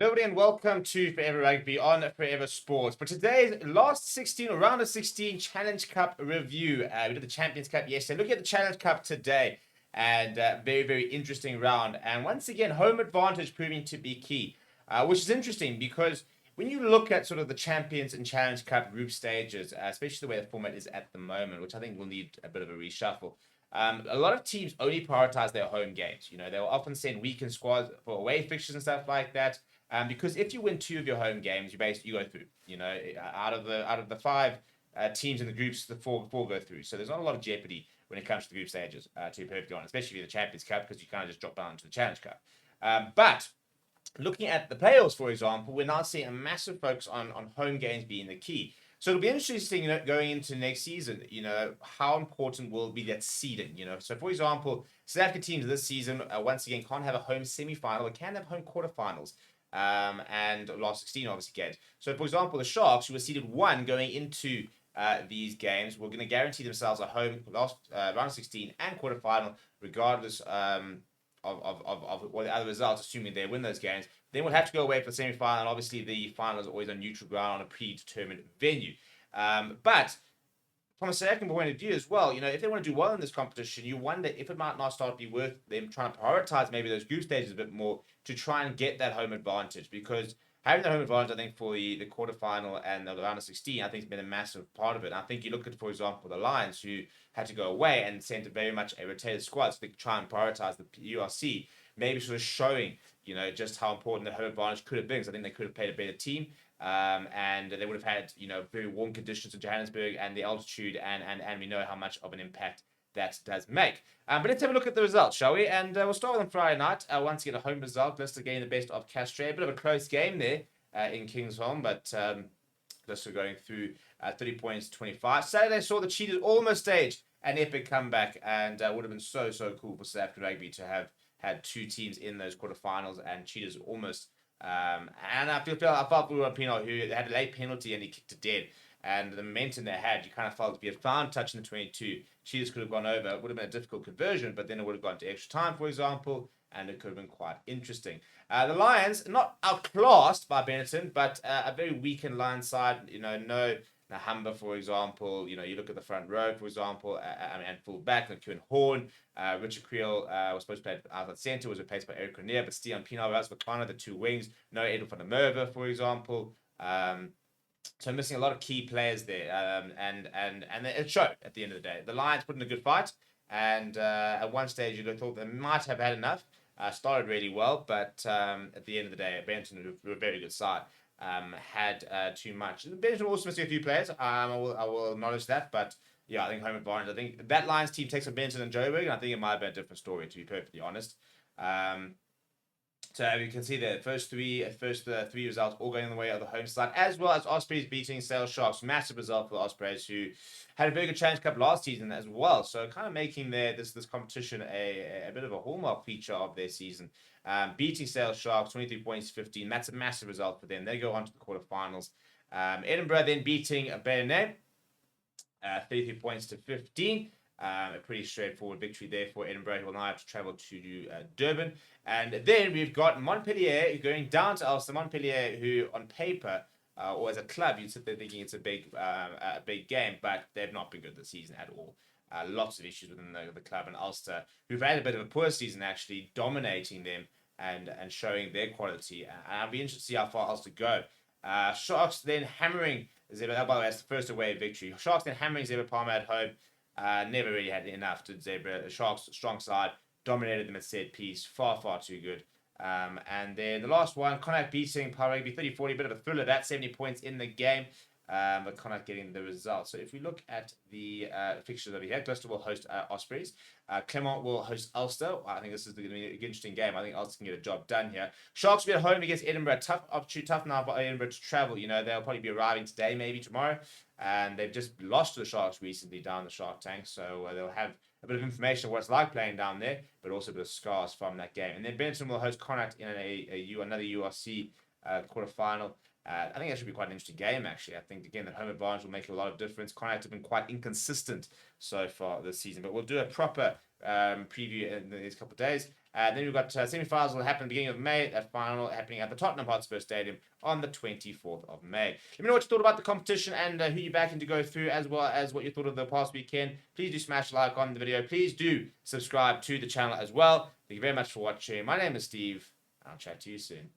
Hello and welcome to Forever Rugby on Forever Sports. For today's last 16 or round of 16 Challenge Cup review, we did the Champions Cup yesterday. Looking at the Challenge Cup today, and very, very interesting round. And once again, home advantage proving to be key, which is interesting because when you look at sort of the Champions and Challenge Cup group stages, especially the way the format is at the moment, which I think will need a bit of a reshuffle. A lot of teams only prioritize their home games. You know, they'll often send weekend squads for away fixtures and stuff like that. Because if you win two of your home games, you go through. You know, out of the five teams in the groups, the four go through. So there's not a lot of jeopardy when it comes to the group stages, to be perfectly honest, especially the Champions Cup, because you kind of just drop down to the Challenge Cup. But looking at the playoffs, for example, we're now seeing a massive focus on home games being the key. So it'll be interesting, going into next season, how important will be that seeding, So, for example, South African teams this season, once again, can't have a home semi-final, but can have home quarterfinals. And last 16 obviously games. So, for example, the Sharks, who were seeded 1 going into these games, were going to guarantee themselves a home last round 16 and quarterfinal, regardless of what the other results, assuming they win those games. Then we'll have to go away for the semi-final, and obviously the final is always on neutral ground on a predetermined venue. But from a second point of view as well, if they want to do well in this competition, you wonder if it might not start to be worth them trying to prioritize maybe those group stages a bit more to try and get that home advantage. Because having that home advantage, I think, for the quarterfinal and the round of 16, I think has been a massive part of it. And I think you look at, for example, the Lions, who had to go away and sent very much a rotated squad, so they could try and prioritize the URC, maybe sort of showing, just how important the home advantage could have been. Because I think they could have played a better team. And they would have had, very warm conditions in Johannesburg and the altitude, and we know how much of an impact that does make. But let's have a look at the results, shall we? And we'll start with on Friday night. Once again, a home result. Leicester getting the best of Castro. A bit of a close game there in Kingsholm, but Leicester going through 30 points, 25. Saturday saw the Cheetahs almost stage an epic comeback, and would have been so cool for South African Rugby to have had two teams in those quarterfinals, and Cheetahs almost. And I felt we were on Pino, who had a late penalty and he kicked it dead. And the momentum they had, you kind of felt if he had found touch in the 22, Cheetahs could have gone over. It would have been a difficult conversion, but then it would have gone to extra time, for example, and it could have been quite interesting. The Lions, not outclassed by Benetton, but a very weakened Lions side. No Nahamba, for example. You look at the front row, for example, and full back, like Kevin Horn. Richard Creel was supposed to play outside centre, was replaced by Eric Grenier, but Stian Pienaar, Vakana, the two wings. No Edel van der Merwe, for example. So missing a lot of key players there, and it showed at the end of the day. The Lions put in a good fight, and at one stage you thought they might have had enough. Started really well, but at the end of the day, Benton, were a very good side, had too much. Benton also missing a few players. I will acknowledge that, but yeah, I think home advantage. I think that Lions team takes a Benton and Joburg, and I think it might have been a different story, to be perfectly honest. So you can see the first three results all going in the way of the home side, as well as Ospreys beating Sale Sharks. Massive result for the Ospreys, who had a very good Challenge Cup last season as well. So kind of making this competition a bit of a hallmark feature of their season. Beating Sale Sharks 23 points 15. That's a massive result for them. They go on to the quarterfinals. Edinburgh then beating Bernay 33 points to 15. A pretty straightforward victory there for Edinburgh, who will now have to travel to Durban. And then we've got Montpellier going down to Ulster. Montpellier, who on paper, or as a club, you'd sit there thinking it's a big game, but they've not been good this season at all. Lots of issues within the club, and Ulster, who've had a bit of a poor season, actually dominating them and showing their quality. And I'll be interested to see how far Ulster go. Sharks then hammering Zebra. By the way, that's the first away victory. Sharks then hammering Zebra Palmer at home. Never really had enough to Zebra. The Sharks, strong side, dominated them at set piece. Far too good. And then the last one, Connacht beating Power Rugby 30-40. Bit of a thriller, that 70 points in the game. But Connacht getting the result. So if we look at the fixtures over here, Gloucester will host Ospreys. Clermont will host Ulster. I think this is going to be an interesting game. I think Ulster can get a job done here. Sharks will be at home against Edinburgh. Tough now for Edinburgh to travel. They'll probably be arriving today, maybe tomorrow. And they've just lost to the Sharks recently down the Shark Tank. So they'll have a bit of information of what it's like playing down there, but also a bit of scars from that game. And then Benetton will host Connacht in another URC quarterfinal. I think that should be quite an interesting game, actually. I think, again, the home advantage will make a lot of difference. Connacht have been quite inconsistent so far this season, but we'll do a proper preview in these couple of days. Then we've got semi-finals will happen at the beginning of May. That final happening at the Tottenham Hotspur Stadium on the 24th of May. Let me know what you thought about the competition and who you're backing to go through, as well as what you thought of the past weekend. Please do smash a like on the video. Please do subscribe to the channel as well. Thank you very much for watching. My name is Steve. I'll chat to you soon.